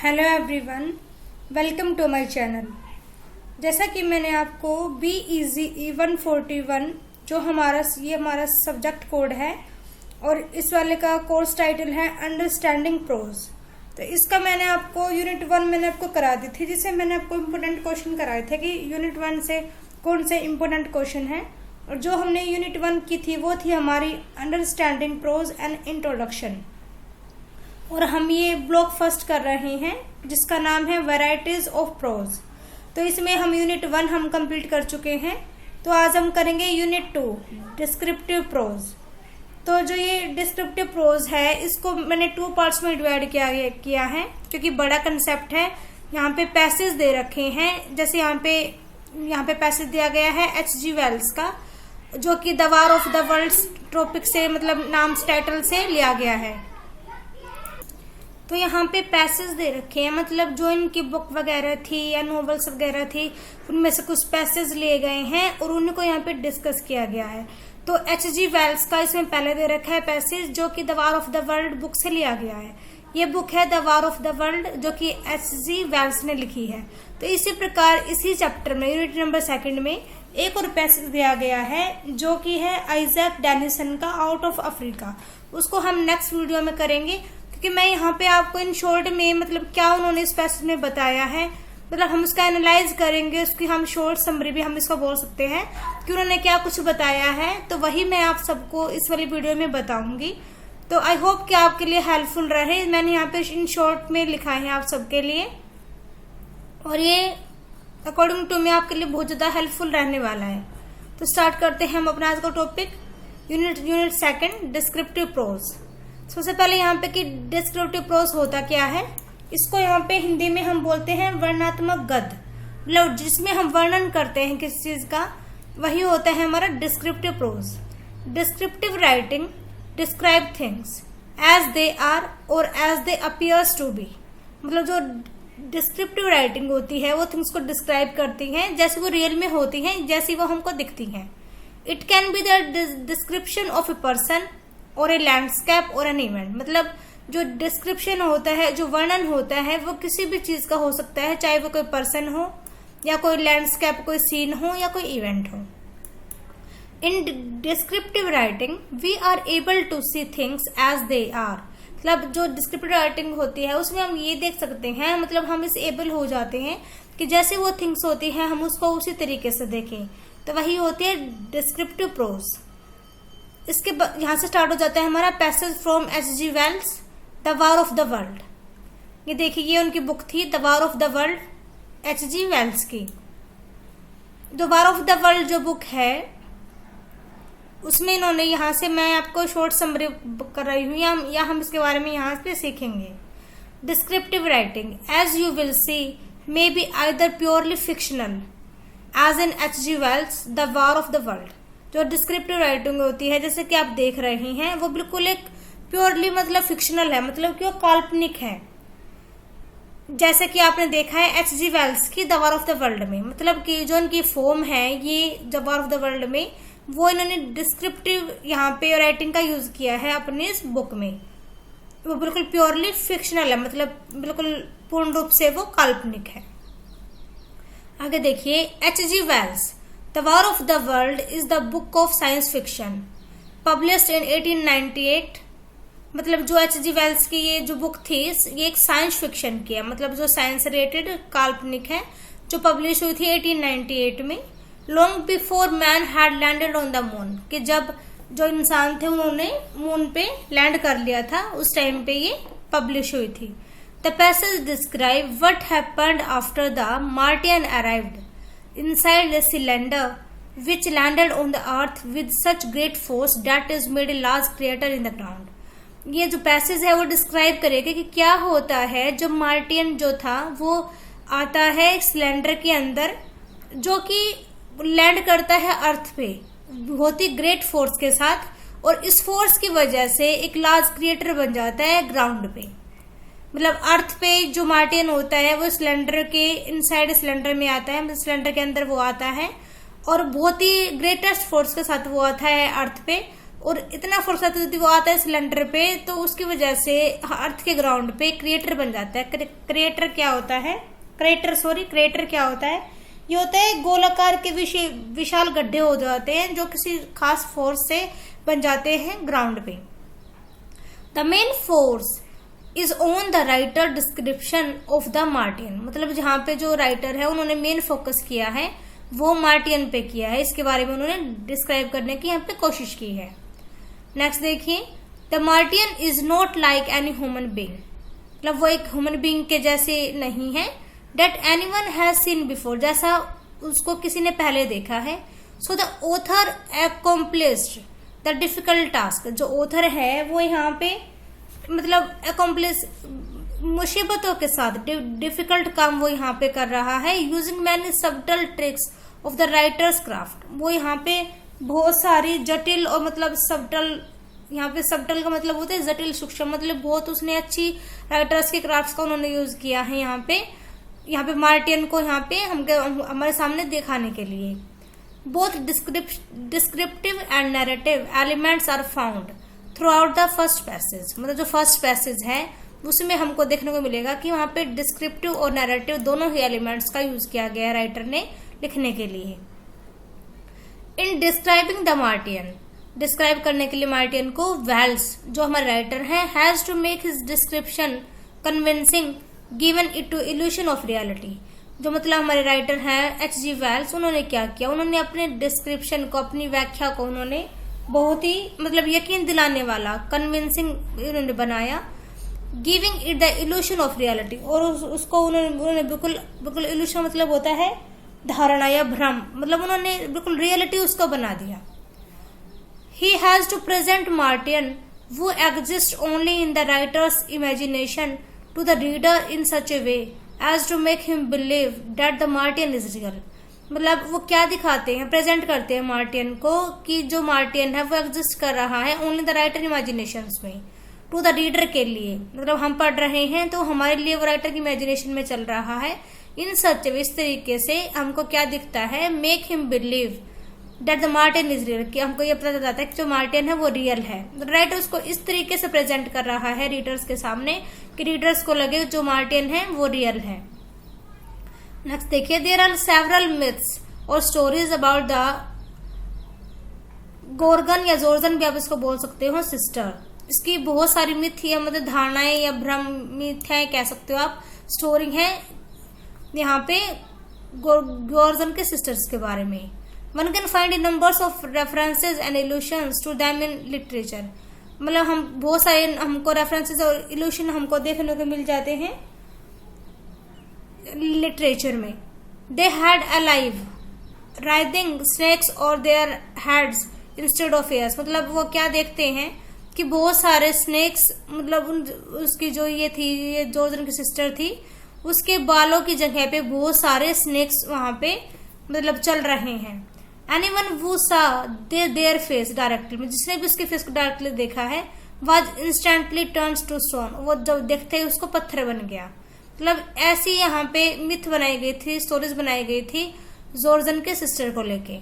Hello everyone, welcome to my channel. जैसा कि मैंने आपको बी इजी E141 जो हमारा सब्जेक्ट कोड है और इस वाले का कोर्स टाइटल है अंडरस्टैंडिंग प्रोज। तो इसका मैंने आपको यूनिट 1 मैंने आपको करा दी थी, जिससे मैंने आपको इम्पोर्टेंट क्वेश्चन कराए थे कि यूनिट 1 से कौन से इम्पोर्टेंट क्वेश्चन है। और जो हमने यूनिट 1 की थी वो थी हमारी अंडरस्टैंडिंग प्रोज एंड इंट्रोडक्शन। और हम ये ब्लॉक फर्स्ट कर रहे हैं जिसका नाम है वैरायटीज ऑफ प्रोज। तो इसमें हम यूनिट 1 हम कंप्लीट कर चुके हैं। तो आज हम करेंगे यूनिट 2 डिस्क्रिप्टिव प्रोज। तो जो ये डिस्क्रिप्टिव प्रोज है इसको मैंने 2 पार्ट्स में डिवाइड किया है क्योंकि बड़ा कंसेप्ट है। यहाँ पे पैसेज दे रखे हैं, जैसे यहाँ पे पैसेज दिया गया है H.G. वेल्स का, जो कि the war of the worlds topic से मतलब नाम टाइटल से लिया गया है। तो यहाँ पे पैसेज दे रखे हैं, मतलब जो इनकी बुक वगैरह थी या नॉवेल्स वगैरह थी उनमें से कुछ पैसेज लिए गए हैं और उनको यहाँ पे डिस्कस किया गया है। तो H.G. वेल्स का इसमें पहले दे रखा है पैसेज, जो कि the war of the world book से लिया गया है। ये बुक है the war of the world, जो कि H.G. वेल्स ने लिखी है। तो इसी प्रकार इसी चैप्टर में यूनिट नंबर 2 में एक और पैसेज दिया गया है जो कि है आइजैक डेनिसन का आउट ऑफ अफ्रीका। उसको हम नेक्स्ट वीडियो में करेंगे, क्योंकि मैं यहाँ पे आपको इन शॉर्ट में मतलब क्या उन्होंने इस पैसेज में बताया है, मतलब हम उसका एनालाइज करेंगे, उसकी हम शॉर्ट समरी भी हम इसको बोल सकते हैं कि उन्होंने क्या कुछ बताया है। तो वही मैं आप सबको इस वाली वीडियो में बताऊंगी। तो आई होप कि आपके लिए हेल्पफुल रहे। मैंने यहाँ पे इन शॉर्ट में लिखा है आप सबके लिए, और ये अकॉर्डिंग टू मी आपके लिए बहुत ज्यादा हेल्पफुल रहने वाला है। तो स्टार्ट करते हैं हम अपना आज का टॉपिक, यूनिट 2 डिस्क्रिप्टिव प्रोज। सबसे पहले यहाँ पे कि डिस्क्रिप्टिव प्रोज होता क्या है। इसको यहाँ पे हिंदी में हम बोलते हैं वर्णनात्मक गद्य, मतलब जिसमें हम वर्णन करते हैं किसी चीज का, वही होता है हमारा descriptive prose. Descriptive writing describe things as they are और as they appears to be. मतलब जो डिस्क्रिप्टिव राइटिंग होती है वो थिंग्स को डिस्क्राइब करती हैं जैसे वो रियल में होती हैं, जैसी वो हमको दिखती हैं। It can be the description of a person और ए लैंडस्केप और एन इवेंट। मतलब जो डिस्क्रिप्शन होता है, जो वर्णन होता है, वो किसी भी चीज का हो सकता है, चाहे वो कोई पर्सन हो या कोई लैंडस्केप, कोई सीन हो या कोई इवेंट हो। In descriptive writing we are able to see things as they are. मतलब जो डिस्क्रिप्टिव राइटिंग होती है उसमें हम ये देख सकते हैं, मतलब हम इस एबल हो जाते हैं कि जैसे वो थिंग्स होती है हम उसको उसी तरीके से देखें। तो वही होती है डिस्क्रिप्टिव प्रोज। इसके यहाँ से स्टार्ट हो जाता है हमारा passage from H.G. Wells the war of the world. ये देखिए, ये उनकी बुक थी the war of the world H.G. Wells की। The war of the world जो बुक है उसमें इन्होंने, यहाँ से मैं आपको शॉर्ट समरी कर रही हूँ या हम इसके बारे में यहाँ पे सीखेंगे। Descriptive writing as you will see may be either purely fictional as in H.G. Wells the war of the world. जो डिस्क्रिप्टिव राइटिंग होती है जैसे कि आप देख रहे हैं वो बिल्कुल एक प्योरली मतलब फिक्शनल है, मतलब कि वो काल्पनिक है। जैसे कि आपने देखा है H.G. वेल्स की the war of the world में, मतलब कि जो इनकी फॉर्म है ये the war of the world में, वो इन्होंने डिस्क्रिप्टिव यहाँ पे राइटिंग का यूज किया है अपनी इस बुक में। वो बिल्कुल प्योरली फिक्शनल है, मतलब बिल्कुल पूर्ण रूप से वो काल्पनिक है। आगे देखिए, H.G. Wells The War of the World is the book of science fiction published in 1898। मतलब जो H.G. वेल्स की ये जो बुक थी ये एक साइंस फिक्शन की है, मतलब जो साइंस रिलेटेड काल्पनिक है, जो पब्लिश हुई थी 1898 में। Long before man had landed on the moon, कि जब जो इंसान थे उन्होंने मून पे लैंड कर लिया था, उस टाइम पे ये पब्लिश हुई थी। The passage describe what happened after the Martian arrived inside the cylinder which landed on the earth with such great force that is made a large crater in the ground। ये जो passage है वो describe करेगा कि क्या होता है जब मार्टियन जो था वो आता है सिलेंडर के अंदर, जो कि लैंड करता है अर्थ पे बहुत ही ग्रेट फोर्स के साथ, और इस फोर्स की वजह से एक लार्ज क्रिएटर बन जाता है ग्राउंड पे। मतलब अर्थ पे जो मार्टियन होता है वो सिलेंडर के इनसाइड सिलेंडर में आता है, मतलब सिलेंडर के अंदर वो आता है और बहुत ही ग्रेटेस्ट फोर्स के साथ वो आता है अर्थ पे। और इतना फोर्स आता है यदि वो आता है सिलेंडर पे, तो उसकी वजह से अर्थ के ग्राउंड पे क्रिएटर बन जाता है। क्रिएटर क्या होता है, क्रिएटर क्या होता है, ये होता है गोलाकार के विशाल गड्ढे हो जाते हैं जो किसी खास फोर्स से बन जाते हैं ग्राउंड पे। The main force is on the writer description of the Martian, मतलब जहां पे जो राइटर है उन्होंने मेन फोकस किया है वो मार्टियन पे किया है, इसके बारे में उन्होंने डिस्क्राइब करने की यहाँ पे कोशिश की है। नेक्स्ट देखिए, the Martian is not like any human being, मतलब वो एक ह्यूमन बीइंग के जैसे नहीं है। That anyone has seen before, जैसा उसको किसी ने पहले देखा है। So the author accomplished the difficult task, जो ऑथर है वो यहाँ पे मतलब अकॉम्प्लिश मुसीबतों के साथ डिफिकल्ट काम वो यहाँ पे कर रहा है। Using many subtle tricks of the writers craft, वो यहाँ पे बहुत सारी जटिल और मतलब सबटल, यहाँ पे सबटल का मतलब होता है जटिल सूक्ष्म, मतलब बहुत उसने अच्छी राइटर्स के क्राफ्ट्स का उन्होंने यूज किया है यहाँ पे मार्टियन को यहाँ पे हमारे सामने दिखाने के लिए। Both descriptive and narrative elements are found throughout the first passage, मतलब जो फर्स्ट पैसेज है उसमें हमको देखने को मिलेगा कि वहां पे डिस्क्रिप्टिव और नैरेटिव दोनों ही एलिमेंट्स का यूज किया गया है राइटर ने लिखने के लिए। इन डिस्क्राइबिंग द मार्टियन, डिस्क्राइब करने के लिए मार्टियन को, वेल्स जो हमारे राइटर हैं has to make his description convincing given it to illusion of reality, जो मतलब हमारे राइटर हैं H.G. वेल्स, उन्होंने क्या किया, उन्होंने अपने डिस्क्रिप्शन को, अपनी व्याख्या को उन्होंने बहुत ही मतलब यकीन दिलाने वाला, कन्विंसिंग उन्होंने बनाया। Giving it the evolution of reality, और उसको उन्होंने बिल्कुल इल्यूशन मतलब होता है धारणा या भ्रम, मतलब उन्होंने बिल्कुल रियलिटी उसको बना दिया। He has to present Martian वो exist only in the writer's imagination to the reader in such a way as to make him believe that the Martian is real, मतलब वो क्या दिखाते हैं, प्रेजेंट करते हैं मार्टियन को कि जो मार्टियन है वो एग्जिस्ट कर रहा है ओनली द राइटर इमेजिनेशंस में, टू द रीडर के लिए, मतलब हम पढ़ रहे हैं तो हमारे लिए वो राइटर की इमेजिनेशन में चल रहा है। इन सच इस तरीके से हमको क्या दिखता है, make him believe that the Martian is real, कि हमको ये पता चल जाता है कि जो मार्टियन है वो रियल है। राइटर उसको इस तरीके से प्रेजेंट कर रहा है रीडर्स के सामने कि रीडर्स को लगे जो मार्टियन है वो रियल है। नेक्स्ट देखिए, देयर आर सेवरल मिथ्स और स्टोरीज अबाउट द गोर्गन या जोर्जन भी आप इसको बोल सकते हो सिस्टर। इसकी बहुत सारी मिथ या मतलब धारणाएं या भ्रम मिथ्याएं कह सकते हो आप, स्टोरी है यहाँ पे गोर्जन के सिस्टर्स के बारे में। One can find in numbers of references and illusions to them in literature, मतलब हम बहुत सारे हमको रेफरेंसेज और इल्यूशन हमको देखने को मिल जाते हैं लिटरेचर में। They had alive writhing snakes और their heads instead of hairs, मतलब वो क्या देखते हैं कि बहुत सारे स्नेक्स, मतलब उसकी जो ये थी, ये जोर्जन की सिस्टर थी, उसके बालों की जगह पे बहुत सारे स्नेक्स वहां पे मतलब चल रहे हैं। Anyone who saw their face directly, जिसने भी उसके फेस को डायरेक्टली देखा है, was instantly turns to stone, वो जब देखते ही उसको पत्थर बन गया। मतलब ऐसी यहाँ पे मिथ बनाई गई थी, स्टोरीज बनाई गई थी जोर्जन के सिस्टर को लेके।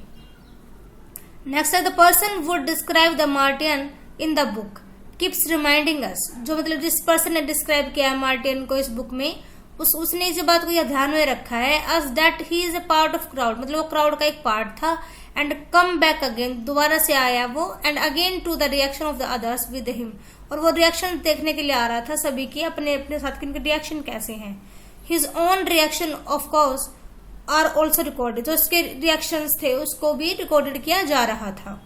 नेक्स्ट है, the person would describe the Martian in the book keeps reminding अस, जो मतलब जिस पर्सन ने डिस्क्राइब किया है मार्टियन को इस बुक में, उसने इस बात को यह ध्यान में रखा है us that he is a part of crowd, मतलब वो क्राउड का एक पार्ट था, एंड कम बैक अगेन, दोबारा से आया वो, and again to the reaction of the others with him, और वो रिएक्शन देखने के लिए आ रहा था सभी की अपने अपने साथ, कि इनके रिएक्शन कैसे हैं। His own reaction of course are also recorded, जो उसके रिएक्शंस थे उसको भी रिकॉर्डेड किया जा रहा था।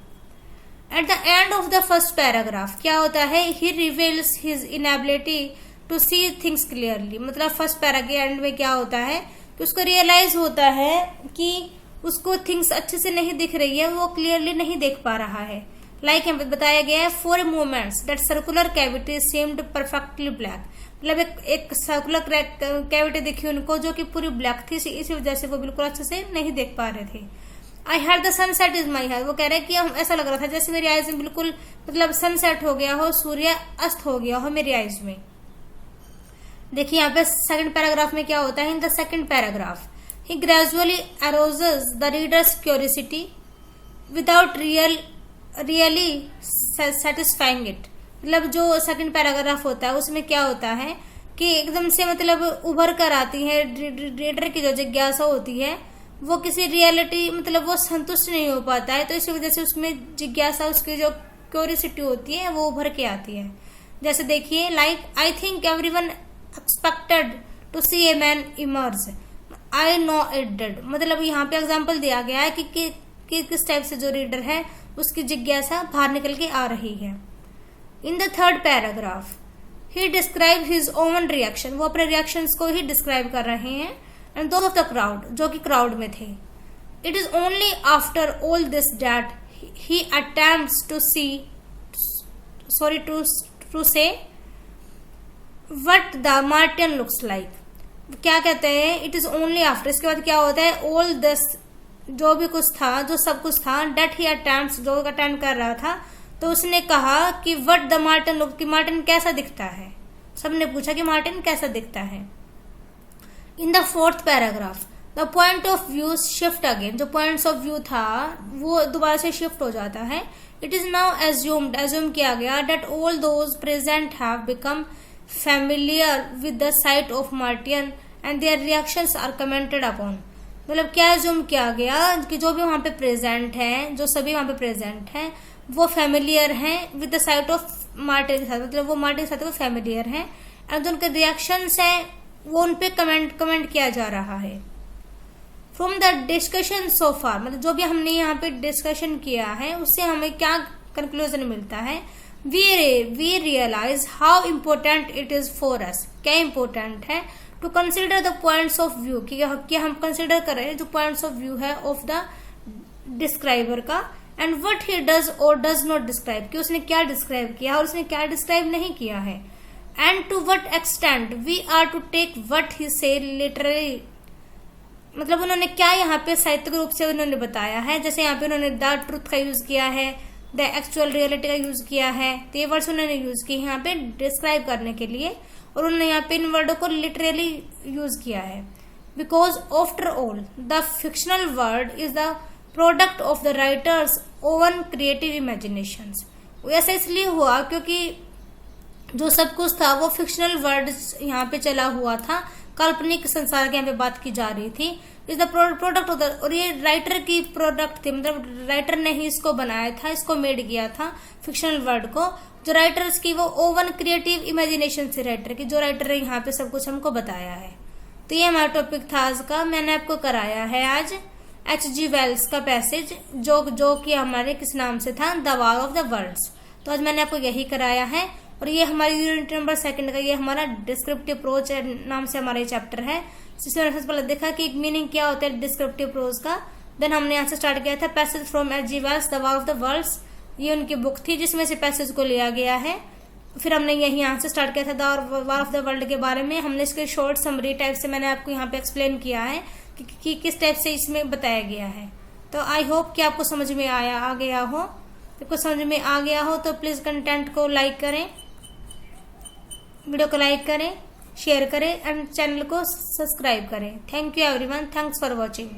At the end of the first paragraph क्या होता है, he reveals his inability to see things clearly, मतलब फर्स्ट पैरा के एंड में क्या होता है कि उसको रियलाइज होता है कि उसको थिंग्स अच्छे से नहीं दिख रही है, वो क्लियरली नहीं देख पा रहा है। लाइक यहाँ पे बताया गया है, for moments that circular cavity seemed perfectly black, मतलब एक सर्कुलर कैविटी दिखी उनको जो कि पूरी ब्लैक थी, इसी वजह से वो बिल्कुल अच्छे से नहीं देख पा रहे थे। I had the sunset is my high, वो कह रहे हैं कि हम ऐसा लग रहा था जैसे मेरी आईज में बिल्कुल मतलब सनसेट हो गया हो, सूर्य अस्त हो गया हो मेरी आईज में। देखिए यहाँ पे सेकंड पैराग्राफ में क्या होता है, in the second paragraph he gradually arouses the reader's curiosity without real really satisfying it. मतलब जो सेकंड पैराग्राफ होता है उसमें क्या होता है कि एकदम से मतलब उभर कर आती है रीडर की जो जिज्ञासा होती है वो किसी रियलिटी मतलब वो संतुष्ट नहीं हो पाता है, तो इसी वजह से उसमें जिज्ञासा उसकी जो क्यूरियोसिटी होती है वो उभर के आती है। जैसे देखिए like I think everyone expected to see a man emerge, I know it did. मतलब यहाँ पे एग्जांपल दिया गया है कि किस टाइप से जो रीडर है उसकी जिज्ञासा बाहर निकल के आ रही है। In the third paragraph he describe his own reaction, वो अपने रिएक्शंस को ही डिस्क्राइब कर रहे हैं, and those of the crowd, जो कि क्राउड में थे। It is only after all this that he attempts to say what the Martian looks like. क्या कहते हैं, इट इज ओनली आफ्टर, इसके बाद क्या होता है, ऑल दिस, जो भी कुछ था, जो सब कुछ था, डेट ही अटेम्प्ट्स, जो अटेम्प्ट कर रहा था, तो उसने कहा कि व्हाट द मार्टिन लुक, कि मार्टिन कैसा दिखता है। सबने पूछा कि मार्टिन कैसा दिखता है। In the fourth paragraph the point of view shift again, जो पॉइंट्स ऑफ व्यू था वो दोबारा से शिफ्ट हो जाता है। It is now assumed, assume किया गया, that all those present have become familiar with the sight of martian and their reactions are commented upon. मतलब क्या एज्यूम किया गया कि जो भी वहां पे प्रेजेंट हैं, जो सभी वहां पे प्रेजेंट हैं, वो फेमिलियर हैं with the sight of Martin के साथ, मतलब वो मार्टिन के साथ वो फेमिलियर हैं, और जो उनके रिएक्शंस हैं वो उन पे कमेंट किया जा रहा है। फ्रॉम द डिस्कशन सो फार, मतलब जो भी हमने यहाँ पे डिस्कशन किया है उससे हमें क्या कंक्लूजन मिलता है, we realise how important it is for us, क्या इम्पोर्टेंट है, to consider the points of view, कि हम कंसिडर कर रहे हैं जो पॉइंट्स ऑफ व्यू है ऑफ द डिस्क्राइबर का, एंड व्हाट ही डज और डज नॉट डिस्क्राइब, कि उसने क्या डिस्क्राइब किया और उसने क्या डिस्क्राइब नहीं किया है, and to what extent we are to take what he says literally. मतलब उन्होंने क्या यहाँ पे साहित्यिक रूप से उन्होंने बताया है, जैसे यहाँ पे उन्होंने द ट्रुथ का यूज किया है, द एक्चुअल रियलिटी का यूज किया है, तो ये वर्ड्स उन्होंने यूज किए यहाँ पे डिस्क्राइब करने के लिए, और उन्होंने यहाँ पे इन वर्डों को लिटरली यूज किया है। Because after all the fictional word is the product of the writers oven creative imaginations. ऐसा इसलिए हुआ क्योंकि जो सब कुछ था वो फिक्शनल वर्ड्स यहाँ पे चला हुआ था, काल्पनिक संसार की यहाँ पे बात की जा रही थी। Is the product of the, और ये राइटर की प्रोडक्ट थी, मतलब राइटर ने ही इसको बनाया था, इसको मेड किया था फिक्शनल वर्ड को। जो राइटर्स की वो ओवन क्रिएटिव इमेजिनेशन से राइटर की, जो राइटर ने यहाँ पे सब कुछ हमको बताया है। तो ये हमारा टॉपिक था आज का। मैंने आपको कराया है आज H.G. वेल्स का पैसेज, जो कि हमारे किस नाम से था, the war of the worlds. तो आज मैंने आपको यही कराया है, और ये हमारी यूनिट नंबर 2 का ये हमारा डिस्क्रिप्टिव प्रोज नाम से हमारा ये चैप्टर है। जिसमें हमने पहले देखा कि मीनिंग क्या होता है डिस्क्रिप्टिव प्रोज का। देन हमने यहाँ से स्टार्ट किया था passage from H.G. Wells the war of the worlds, ये उनकी बुक थी जिसमें से पैसेज को लिया गया है। फिर हमने यहाँ से स्टार्ट किया था the war of the world के बारे में। हमने इसके शॉर्ट समरी टाइप से मैंने आपको यहाँ पे एक्सप्लेन किया है कि किस टाइप से इसमें बताया गया है। तो आई होप कि आपको समझ में आ गया हो। आपको समझ में आ गया हो तो प्लीज कंटेंट को लाइक करें, वीडियो को लाइक करें, शेयर करें एंड चैनल को सब्सक्राइब करें। Thank you everyone, thanks for watching.